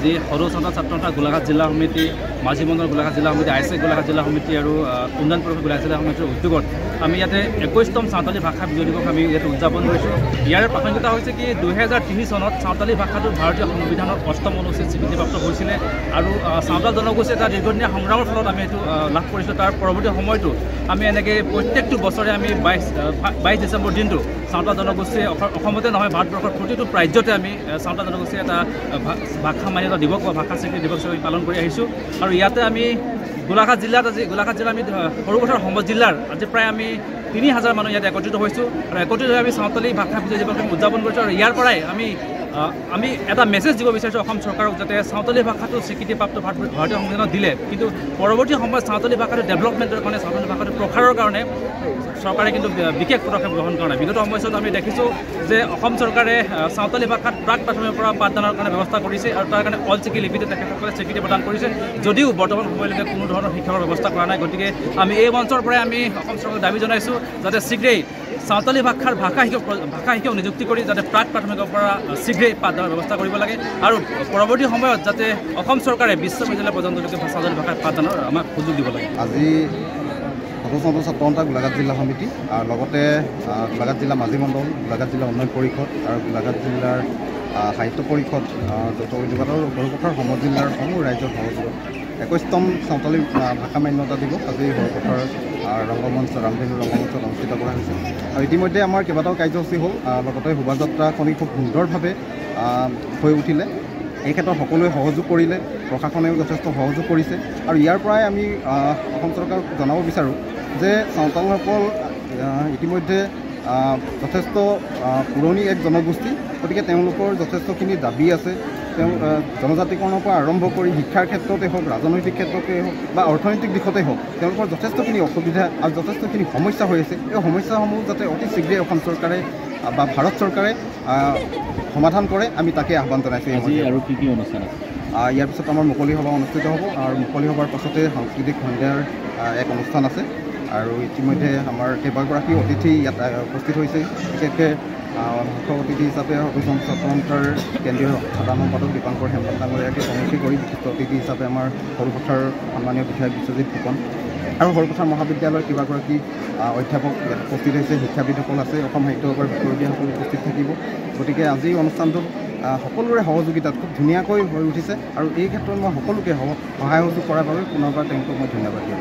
আজি সৰু ছাত্ৰ গোলাঘাট জিলা সমিতি মাঝি মণ্ডল গোলাঘাট জিলা সমিতি আই এছ গোলাঘাট জিলা সমিতি আৰু উন্নয়ন পৰিষদ গোলাঘাট জিলা সমিতিৰ উদ্যোগত আমি ইয়াতে 21তম সাঁওতালী ভাষা বিজয় দিৱস আমি ইয়াতে উদযাপন কৰিছোঁ। ইয়াৰ প্ৰাসংগিকতা হৈছে কি 2003 চনত সাঁওতালী ভাষাটো ভাৰতীয় সংবিধানৰ 8ম অনুচ্ছেদ স্বীকৃতিপ্ৰাপ্ত হৈছিলে আৰু সাঁওতাল জনগোষ্ঠীয়ে এটা দীৰ্ঘদিনীয়া সংগ্ৰামৰ ফলত আমি এইটো লাভ কৰিছোঁ। তাৰ পৰৱৰ্তী সময়তো আমি এনেকৈ প্ৰত্যেকটো বছৰে আমি 22 ডিচেম্বৰ দিনটো সাঁওতাল জনগোষ্ঠীয়ে অসমতে নহয় ভাৰতবৰ্ষৰ প্ৰতিটো ৰাজ্যতে আমি সাঁওতাল জনগোষ্ঠীয়ে এটা ভাষা মান্যতা দিৱস বা ভাষা স্বীকৃতি দিৱস আমি পালন কৰি আহিছোঁ। আৰু ইয়াতে আমি গোলাঘাট জিলাত আমি সৰুপথাৰ সম্পদ জিলাৰ আজি প্ৰায় আমি 3000 মানুহ ইয়াত একত্ৰিত হৈছোঁ আৰু একত্ৰিত হৈ আমি সাঁওতালী ভাষা বিজয় দিৱস উদযাপন কৰিছোঁ। আৰু ইয়াৰ পৰাই আমি এটা মেছেজ দিব বিচাৰিছোঁ অসম চৰকাৰক, যাতে সাঁওতালী ভাষাটো স্বীকৃতিপ্ৰাপ্ত ভাৰতীয় সংবিধানত দিলে, কিন্তু পৰৱৰ্তী সময়ত সাঁওতালী ভাষাটো ডেভেলপমেণ্টৰ কাৰণে সাঁওতালী ভাষাটো প্ৰসাৰৰ কাৰণে চৰকাৰে কিন্তু বিশেষ পদক্ষেপ গ্ৰহণ কৰা নাই। বিগত সময়ছোৱাত আমি দেখিছোঁ যে অসম চৰকাৰে সাঁওতালী ভাষাত প্ৰাক প্ৰাথমিকৰ পৰা পাঠদানৰ কাৰণে ব্যৱস্থা কৰিছে আৰু তাৰ কাৰণে অলচিকি লিপিতে তেখেতসকলে স্বীকৃতি প্ৰদান কৰিছে, যদিও বৰ্তমান সময়লৈকে কোনো ধৰণৰ শিক্ষাৰ ব্যৱস্থা কৰা নাই। গতিকে আমি এই মঞ্চৰ পৰাই আমি অসম চৰকাৰক দাবী জনাইছোঁ যাতে শীঘ্ৰেই সাঁওতালী ভাষাৰ ভাষা শিক্ষক নিযুক্তি কৰি যাতে প্ৰাক প্ৰাথমিকৰ পৰা শীঘ্ৰেই পাঠদানৰ ব্যৱস্থা কৰিব লাগে আৰু পৰৱৰ্তী সময়ত যাতে অসম চৰকাৰে বিশ্ববিদ্যালয় পৰ্যন্তলৈকে সাঁওতালী ভাষাত পাঠদানৰ আমাক সুযোগ দিব লাগে। আজি ছাত্ৰ গোলাঘাট জিলা সমিতি আৰু লগতে গোলাঘাট জিলা মাঝি মণ্ডল, গোলাঘাট জিলা উন্নয়ন পৰিষদ আৰু গোলাঘাট জিলাৰ সাহিত্য পৰিষদ, যৌথ উদ্যোগৰ সৰুপথাৰ সম্পদ জিলাৰ সমূহ ৰাইজৰ সহযোগত 21তম সাঁওতালী ভাষা মান্যতা দিৱস আজি সৰুপথাৰ ৰংগমঞ্চ ৰামধেনু ৰংগমঞ্চত অনুষ্ঠিত কৰা হৈছে। আৰু ইতিমধ্যে আমাৰ কেইবাটাও কাৰ্যসূচী হ'ল, লগতে শোভাযাত্ৰাখনি খুব সুন্দৰভাৱে হৈ উঠিলে। এই ক্ষেত্ৰত সকলোৱে সহযোগ কৰিলে, প্ৰশাসনেও যথেষ্ট সহযোগ কৰিছে। আৰু ইয়াৰ পৰাই আমি অসম চৰকাৰক জনাব বিচাৰোঁ যে সাঁওতালসকল ইতিমধ্যে যথেষ্ট পুৰণি এক জনগোষ্ঠী, গতিকে তেওঁলোকৰ যথেষ্টখিনি দাবী আছে। জনজাতিকৰণৰ পৰা আৰম্ভ কৰি শিক্ষাৰ ক্ষেত্ৰতে হওক, ৰাজনৈতিক ক্ষেত্ৰতে হওক বা অৰ্থনৈতিক দিশতে হওক, তেওঁলোকৰ যথেষ্টখিনি অসুবিধা আৰু যথেষ্টখিনি সমস্যা হৈ আছে। এই সমস্যাসমূহ যাতে অতি শীঘ্ৰে অসম চৰকাৰে বা ভাৰত চৰকাৰে সমাধান কৰে, আমি তাকে আহ্বান জনাইছোঁ। আৰু কি কি অনুষ্ঠান আছে? ইয়াৰ পিছত আমাৰ মুকলি সভা অনুষ্ঠিত হ'ব আৰু মুকলি সভাৰ পাছতে সাংস্কৃতিক সন্ধিয়াৰ এক অনুষ্ঠান আছে। আৰু ইতিমধ্যে আমাৰ কেইবাগৰাকী অতিথি ইয়াত উপস্থিত হৈছে। বিশেষকৈ মুখ্য অতিথি হিচাপে অভিযান ছাত্ৰসন্থাৰ কেন্দ্ৰীয় সাধাৰণ সম্পাদক দীপাংকৰ হেমব্ৰম ডাঙৰীয়াকে সন্মুখী কৰি বিশিষ্ট অতিথি হিচাপে আমাৰ সৰুপথাৰ সন্মানীয় বিধায়ক বিশ্বজিৎ ফুকন আৰু সৰুপথাৰ মহাবিদ্যালয়ৰ কেইবাগৰাকী অধ্যাপক ইয়াত উপস্থিত হৈছে, শিক্ষাবিদসকল আছে, অসম সাহিত্য সভাৰ বিষয়ববীয়াসকল উপস্থিত থাকিব। গতিকে আজি অনুষ্ঠানটোত সকলোৰে সহযোগিতাত খুব ধুনীয়াকৈ হৈ উঠিছে আৰু এই ক্ষেত্ৰত মই সকলোকে সহায় সহযোগ কৰাৰ বাবে পুনৰবাৰ তেওঁলোকক মই ধন্যবাদ দিওঁ।